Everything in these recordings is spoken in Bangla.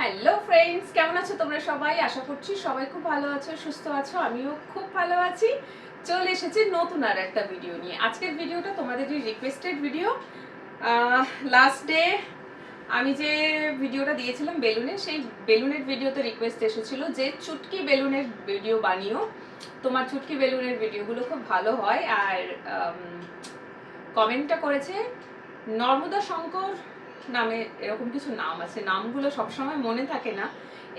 হ্যালো ফ্রেন্ডস, কেমন আছো তোমরা সবাই? আশা করছি সবাই খুব ভালো আছো, সুস্থ আছো। আমিও খুব ভালো আছি। চলে এসেছি নতুন আর একটা ভিডিও নিয়ে। আজকের ভিডিওটা তোমাদের যে রিকোয়েস্টেড ভিডিও। লাস্ট ডে আমি যে ভিডিওটা দিয়েছিলাম বেলুনের, সেই বেলুনের ভিডিওতে রিকোয়েস্ট এসেছিল যে চুটকি বেলুনের ভিডিও বানিও। তোমার চুটকি বেলুনের ভিডিওগুলো খুব ভালো হয়। আর কমেন্টটা করেছে নর্মদা শঙ্কর নামে, এরকম কিছু নাম আছে, নামগুলো সবসময় মনে থাকে না।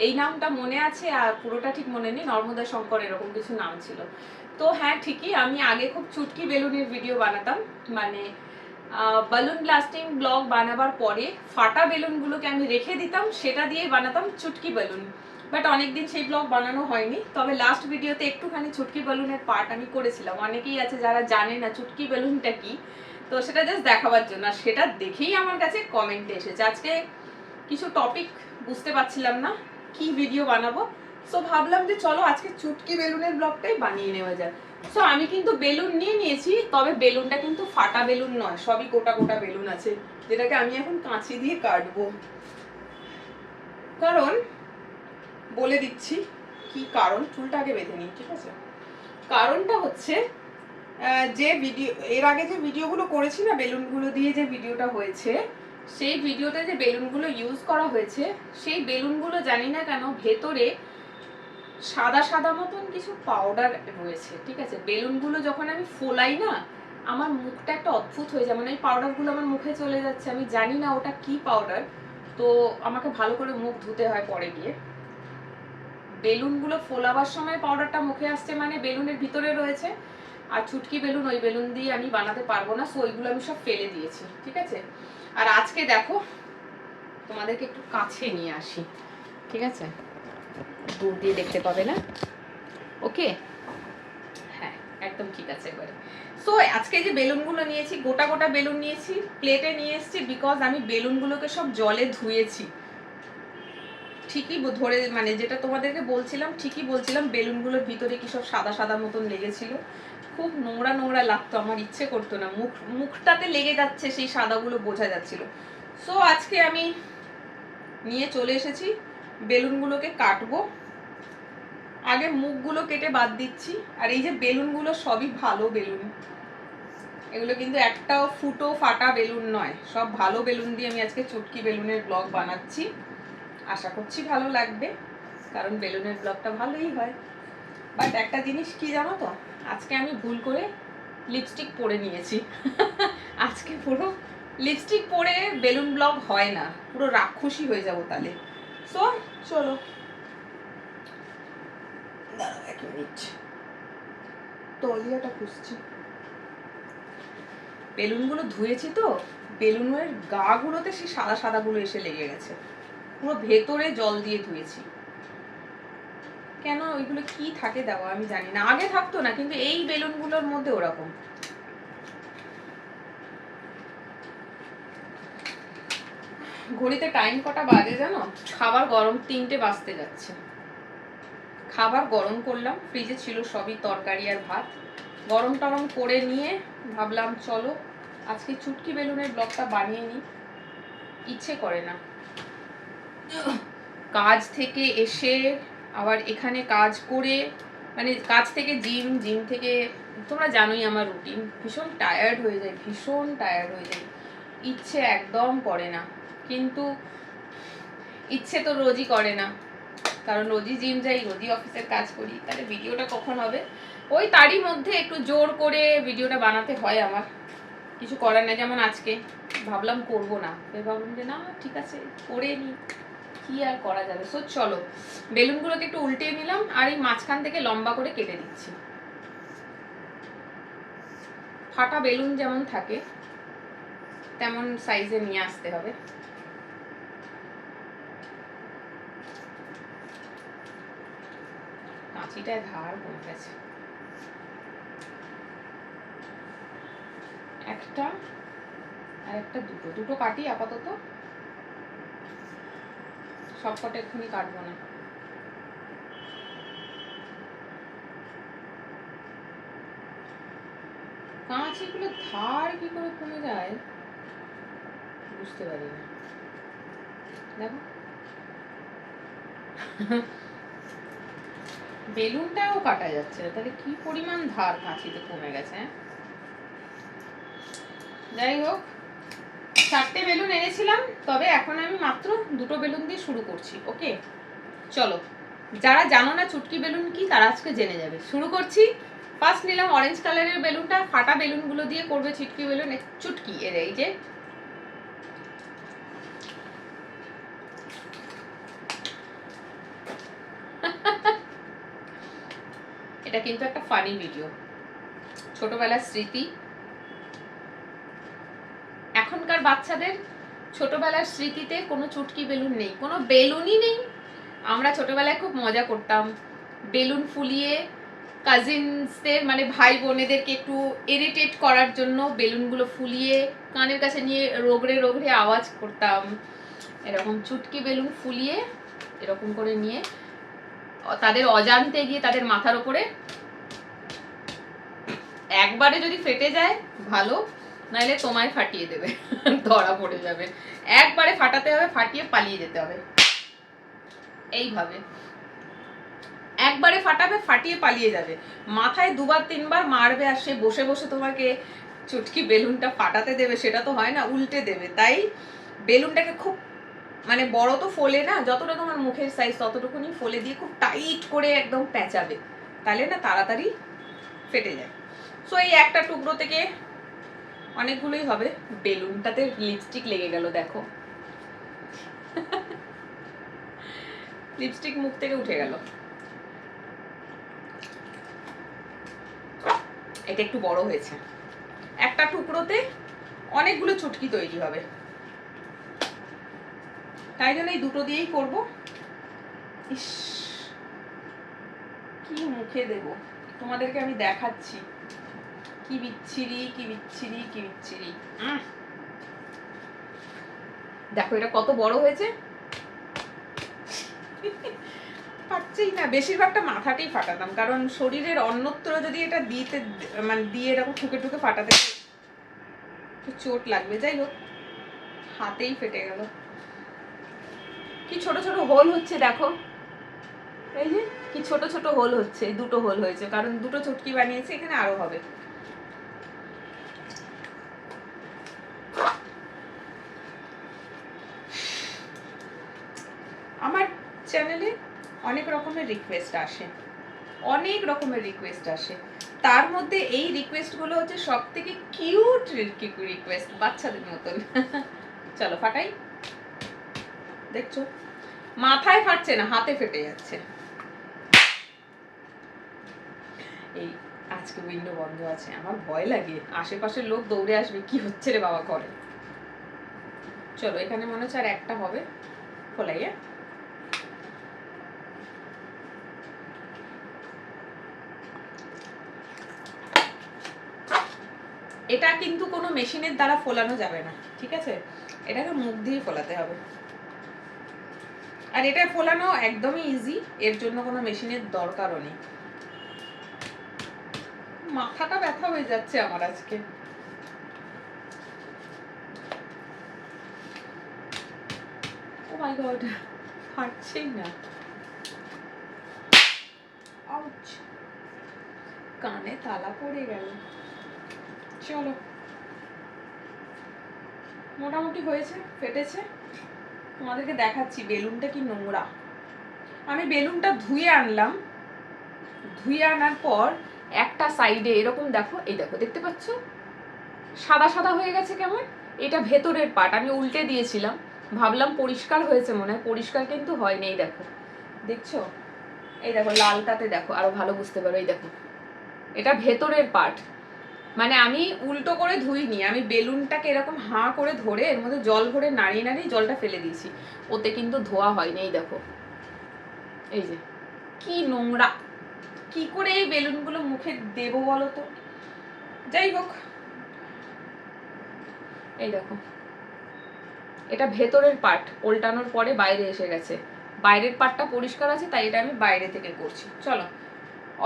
এই নামটা মনে আছে আর পুরোটা ঠিক মনে নেই। নর্মদা শঙ্কর এরকম কিছু নাম ছিল। তো হ্যাঁ, ঠিকই, আমি আগে খুব চুটকি বেলুনের ভিডিও বানাতাম। মানে বালুন ব্লাস্টিং ব্লগ বানাবার পরে ফাটা বেলুনগুলোকে আমি রেখে দিতাম, সেটা দিয়ে বানাতাম চুটকি বেলুন। বাট অনেকদিন সেই ব্লগ বানানো হয়নি। তবে লাস্ট ভিডিওতে একটুখানি চুটকি বেলুনের পার্ট আমি করেছিলাম। অনেকেই আছে যারা জানে না চুটকি বেলুনটা কি, তো সেটা জাস্ট দেখাবার জন্য। আর সেটা দেখেই আমার কাছে কমেন্টে এসেছে। আজকে কিছু টপিক বুঝতে পারছিলাম না কি ভিডিও বানাবো, সো ভাবলাম যে চলো আজকে চুটকি বেলুনের ব্লগটাই বানিয়ে নেওয়া যায়। সো আমি কিন্তু বেলুন নিয়ে নিয়েছি, তবে বেলুনটা কিন্তু ফাটা বেলুন নয়, সবই গোটা গোটা বেলুন আছে, যেটাকে আমি এখন কাঁচি দিয়ে কাটবো। কারণ বলে দিচ্ছি কি কারণ, চুলটা আগে বেঁধে নিই, ঠিক আছে? কারণটা হচ্ছে যে ভিডিও এর আগে যে ভিডিওগুলো করেছি না, বেলুনগুলো দিয়ে যে ভিডিওটা হয়েছে, সেই ভিডিওতে যে বেলুনগুলো ইউজ করা হয়েছে, সেই বেলুনগুলো জানি না কেন ভেতরে সাদা সাদা মতন কিছু পাউডার রয়েছে, ঠিক আছে? বেলুনগুলো যখন আমি ফোলাই না, আমার মুখটা একটা অদ্ভুত হয়ে যায়, মানে এই পাউডারগুলো আমার মুখে চলে যাচ্ছে, আমি জানি না ওটা কি পাউডার। তো আমাকে ভালো করে মুখ ধুতে হয় পরে গিয়ে। বেলুনগুলো ফোলাবার সময় পাউডারটা মুখে আসছে, মানে বেলুনের ভিতরে রয়েছে। আর চুটকি বেলুন, ওই বেলুন দিয়ে আমি বানাতে পারবো না, সো ওইগুলো আমি সব ফেলে দিয়েছি, ঠিক আছে? আর আজকে দেখো, তোমাদেরকে একটু কাছে নিয়ে আসি, ঠিক আছে? দূর দিয়ে দেখতে পাবে না, ওকে? হ্যাঁ, একদম ঠিক আছে এবারে। সো আজকে যে বেলুনগুলো নিয়েছি, গোটা গোটা বেলুন নিয়েছি, প্লেটে নিয়ে এসেছি, বিকজ আমি বেলুনগুলোকে সব জলে ধুয়েছি। ঠিকই ধরে, মানে যেটা তোমাদেরকে বলছিলাম ঠিকই বলছিলাম, বেলুনগুলোর ভিতরে কি সব সাদা সাদা মতন লেগেছিল। খুব নোংরা নোংরা লাগতো, আমার ইচ্ছে করতো না, মুখটাতে লেগে যাচ্ছে সেই সাদাগুলো, বোঝা যাচ্ছিল। সো আজকে আমি নিয়ে চলে এসেছি, বেলুনগুলোকে কাটবো। আগে মুখগুলো কেটে বাদ দিচ্ছি। আর এই যে বেলুনগুলো সবই ভালো বেলুন, এগুলো কিন্তু একটাও ফুটো ফাটা বেলুন নয়, সব ভালো বেলুন দিয়ে আমি আজকে চুটকি বেলুনের ব্লগ বানাচ্ছি। আশা করছি ভালো লাগবে, কারণ বেলুনের ব্লগটা ভালোই হয়। বাট একটা জিনিস কি জানো তো, আজকে আমি ভুল করে লিপস্টিক পরে নিয়েছি। আজকে পুরো লিপস্টিক পরে বেলুন ব্লগ হয় না, পুরো রাক্ষসী হয়ে যাবো তাহলে। সো চলো, দাঁড়াও এক মিনিট, তলিয়াটা খুঁজছি। বেলুনগুলো ধুয়েছি তো, বেলুনের গা গুলোতে সেই সাদা সাদা গুলো এসে লেগে গেছে, পুরো ভেতরে জল দিয়ে ধুয়েছি। কেন ওইগুলো কি থাকে দেওয়া আমি জানি না, আগে থাকতো না, কিন্তু এই বেলুনগুলোর মধ্যে ওরকম। ঘড়িতে টাইম কটা বাজে জানো? খাবার গরম, 3টে বাজতে যাচ্ছে। খাবার গরম করলাম, ফ্রিজে ছিল সবই, তরকারি আর ভাত। গরম টরম করে নিয়ে ভাবলাম চলো আজকে চুটকি বেলুনের ব্লগটা বানিয়ে নিই। ইচ্ছে করে না, কাজ থেকে এসে আবার এখানে কাজ করে, মানে কাজ থেকে জিম, জিম থেকে তোমরা জানোই আমার রুটিন, ভীষণ টায়ার্ড হয়ে যায়, ভীষণ টায়ার্ড হয়ে যায়, ইচ্ছে একদম করে না। কিন্তু ইচ্ছে তো রোজই করে না, কারণ রোজই জিম যাই, রোজই অফিসের কাজ করি, তাহলে ভিডিওটা কখন হবে? ওই তারই মধ্যে একটু জোর করে ভিডিওটা বানাতে হয় আমার, কিছু করার নেই। যেমন আজকে ভাবলাম করবো না, ভাবলাম যে না ঠিক আছে করে নি, কি আর করা যাবে। সো চলো বেলুনগুলোকে একটু উল্টে নিলাম, আর এই মাঝখান থেকে লম্বা করে কেটে দিচ্ছি। ফাটা বেলুন যেমন থাকে তেমন সাইজে নিয়ে আসতে হবে। কাঁচিটায় ধার কমে গেছে। একটা আর একটা, দুটো দুটো কাটি আপাতত, সবকটা এক্ষুনি কাটবো না। কাঁচিগুলো ধার কি করে কমে যায় বুঝতে পারি না। দেখো বেলুনটাও কাটা যাচ্ছে না, তাহলে কি পরিমাণ ধার কাঁচিতে কমে গেছে। যাই হোক, 4টে বেলুন এনেছিলাম, তবে এখন আমি মাত্র 2টো বেলুন দিয়ে শুরু করছি। ওকে, চলো, যারা জানো না চুটকি বেলুন কি তারা আজকে জেনে যাবে। শুরু করছি। ফার্স্ট নিলাম অরেঞ্জ কালারের বেলুনটা, ফাটা বেলুনগুলো দিয়ে করবে চুটকি বেলুন। চুটকি এর এই যে এটা কিন্তু একটা ফানি ভিডিও, ছোটবেলার স্মৃতি। এখনকার বাচ্চাদের ছোটবেলার স্মৃতিতে কোনো চুটকি বেলুন নেই, কোনো বেলুনই নেই। আমরা ছোটবেলায় খুব মজা করতাম, বেলুন ফুলিয়ে কাজিনসদের মানে ভাই বোনেদেরকে একটু ইরিটেট করার জন্য বেলুনগুলো ফুলিয়ে কানের কাছে নিয়ে রোগড়ে রোগড়ে আওয়াজ করতাম। এরকম চুটকি বেলুন ফুলিয়ে এরকম করে নিয়ে তাদের অজান্তে গিয়ে তাদের মাথার ওপরে, একবারে যদি ফেটে যায় ভালো, নাহলে তোমায় ফাটিয়ে দেবে, ধরা পড়ে যাবে। একবারে ফাটাতে হবে, ফাটিয়ে পালিয়ে যেতে হবে। এইভাবে একবারে ফাটাবে, ফাটিয়ে পালিয়ে যাবে। মাথায় 2-3 বার মারবে, আর সে বসে বসে তোমাকে চুটকি বেলুনটা ফাটাতে দেবে, সেটা তো হয় না, উল্টে দেবে। তাই বেলুনটাকে খুব মানে বড় তো ফোলে না, যতটা তোমার মুখের সাইজ ততটুকুনি ফোলে দিয়ে খুব টাইট করে একদম পেঁচাবে, তাহলে না তাড়াতাড়ি ফেটে যায়। সো এই একটা টুকরো থেকে অনেকগুলোই হবে। বেলুনটাতে লিপস্টিক লেগে গেল, দেখো লিপস্টিক মুখ থেকে উঠে গেল। এটা একটু বড় হয়েছে, একটা টুকরোতে অনেকগুলো চুটকি তৈরি হবে, তাই জন্য এই 2টো দিয়েই করব। ইস, কি মুখে দেব তোমাদেরকে আমি দেখাচ্ছি, কি বিচ্ছিরি কি বিচ্ছিরি কি বিচ্ছিরি। দেখো এটা কত বড় হয়েছে, পাচ্ছেই না। বেশিরভাগটা মাথাতেই ফাটাতাম, কারণ শরীরের অন্যত্র যদি এটা দিতে মানে দিয়ে এরকম ঠুকে ঠুকে ফাটাতে চোট লাগবে। যাই হোক, হাতেই ফেটে গেল। কি ছোট ছোট হোল হচ্ছে দেখো, এই যে কি ছোট ছোট হোল হচ্ছে। 2টো হোল হয়েছে কারণ 2টো চুটকি বানিয়েছি, এখানে আরো হবে। আমার চ্যানেলে অনেক রকমের রিকোয়েস্ট আসে, অনেক রকমের রিকোয়েস্ট আসে। তার মধ্যে এই রিকোয়েস্টগুলো হচ্ছে সব থেকে কিউট রিকোয়েস্ট, বাচ্চাদের মতন। চলো ফাটাই। দেখছো মাথায় ফাটছে না, হাতে ফেটে যাচ্ছে। এই আজকে উইন্ডো বন্ধ আছে, আমার ভয় লাগে, আশেপাশের লোক দৌড়ে আসবে, কি হচ্ছে রে বাবা করে। চলো এখানে মনে হচ্ছে আর একটা হবে, খোলাই। এটা কিন্তু কোনো মেশিনের দ্বারা ফোলানো যাবে না, ঠিক আছে? এটাকে মুখ দিয়ে ফোলাতে হবে, আর এটা ফোলানো একদমই ইজি, এর জন্য কোনো মেশিনের দরকারও নেই। মাথাটা ব্যথা হয়ে যাচ্ছে আমার আজকে। ও মাই গড, ফাটছেই না। আউচ, কানে তালা পড়ে গেল। চলো, মোটামুটি হয়েছে, ফেটেছে। তোমাদেরকে দেখাচ্ছি বেলুনটা কি নোংরা। আমি বেলুনটা ধুয়ে আনলাম, ধুয়ে আনার পর একটা সাইডে এরকম দেখো, এই দেখো দেখতে পাচ্ছ সাদা সাদা হয়ে গেছে কেমন। এটা ভেতরের পার্ট, আমি উল্টে দিয়েছিলাম, ভাবলাম পরিষ্কার হয়েছে মনে হয়, পরিষ্কার কিন্তু হয়নি। এই দেখো, দেখছো, এই দেখো লালটাতে দেখো আরো ভালো বুঝতে পারো। এই দেখো এটা ভেতরের পার্ট, মানে আমি উল্টো করে ধুইনি, আমি বেলুনটাকে এরকম হাঁ করে ধরে এর মধ্যে জল ভরে নাড়িয়ে নাড়িয়ে জলটা ফেলে দিয়েছি, ওতে কিন্তু ধোয়া হয়নি। এই দেখো, এই যে কি নোংরা, কি করে এই বেলুনগুলো মুখে দেবো বলো তো। যাই হোক, এই দেখো এটা ভেতরের পার্ট, উল্টানোর পরে বাইরে এসে গেছে, বাইরের পার্টটা পরিষ্কার আছে, তাই এটা আমি বাইরে থেকে করছি। চলো,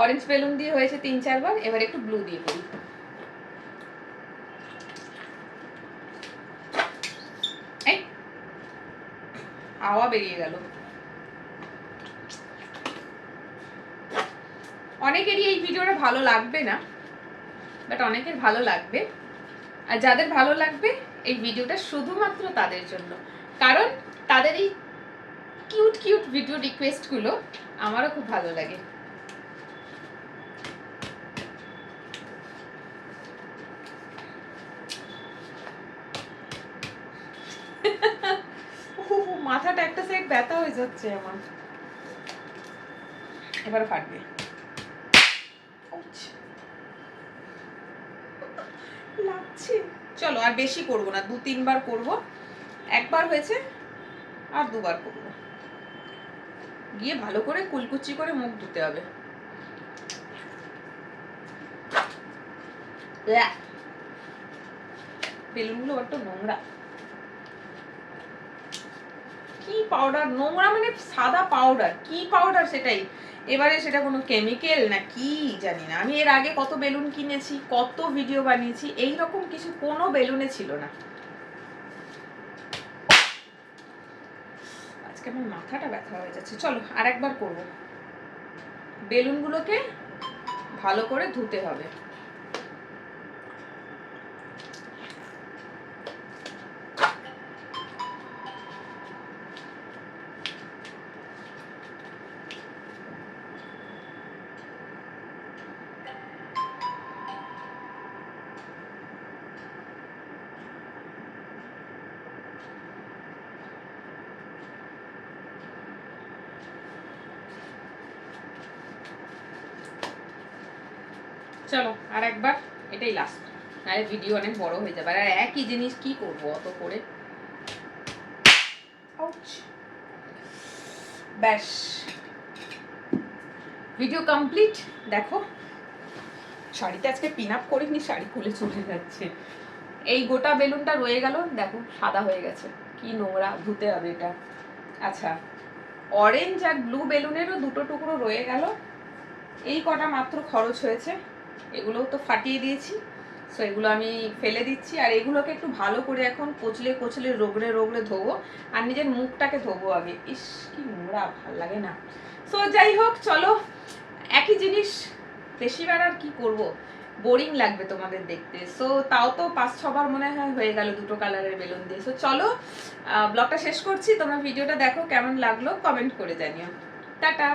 অরেঞ্জ বেলুন দিয়ে হয়েছে 3-4 বার, এবার একটু ব্লু দিয়ে করি। এই হাওয়া বেরিয়ে গেল। অনেকেরই এই ভিডিওটা ভালো লাগবে না, বাট অনেকের ভালো লাগবে। আর যাদের ভালো লাগবে এই ভিডিওটা শুধুমাত্র তাদের জন্য, কারণ তাদের এই কিউট কিউট ভিডিও রিকোয়েস্টগুলো আমারও খুব ভালো লাগে। মাথাটা একটা সাইড ব্যথা হয়ে যাচ্ছে আমার, এবারে ফাটবে। লাগছে। চলো আর বেশি করব না, 2-3 বার করব। একবার হয়েছে, আর 2বার করব। গিয়ে ভালো করে কুলকুচি করে মুখ ধুতে হবে। বেলুনগুলো বড্ড নোংরা। কি পাউডার নোংরা, মানে সাদা পাউডার, কি পাউডার সেটাই। এবারে সেটা কোনো কেমিক্যাল না কি জানি না। আমি এর আগে কত বেলুন কিনেছি, কত ভিডিও বানিয়েছি, এই রকম কিছু কোনো বেলুনে ছিল না। আজকে আমার মাথাটা ব্যথা হয়ে যাচ্ছে। চলো আর একবার করব। বেলুনগুলোকে ভালো করে ধুতে হবে। চলো আর একবার, এটাই লাস্ট, নাহলে ভিডিও অনেক বড় হয়ে যাবে। আর একই জিনিস কি করবো অত করে। ব্যাস, ভিডিও কমপ্লিট। দেখো শাড়িতে আজকে পিন আপ করিনি, শাড়ি খুলে চলে যাচ্ছে। এই গোটা বেলুনটা রয়ে গেল, দেখো সাদা হয়ে গেছে, কি নোংরা, ধুতে হবে এটা। আচ্ছা, অরেঞ্জ আর ব্লু বেলুনেরও 2টো টুকরো রয়ে গেল। এই কটা মাত্র খরচ হয়েছে, এগুলোও তো ফাটিয়ে দিয়েছি। সো এগুলো আমি ফেলে দিচ্ছি। আর এগুলোকে একটু ভালো করে এখন কচলে কচলে রোগড়ে রোগড়ে ধোবো, আর নিজের মুখটাকে ধোবো আগে। ইস কি নোংরা, ভাল লাগে না। সো যাই হোক, চলো একই জিনিস বেশিবার আর কি করব, বোরিং লাগবে তোমাদের দেখতে। সো তাও তো 5-6 বার মনে হয় হয়ে গেল 2টো কালারের বেলুন দিয়ে। সো চলো ব্লগটা শেষ করছি। তোমরা ভিডিওটা দেখো, কেমন লাগলো কমেন্ট করে জানিও। টাটা।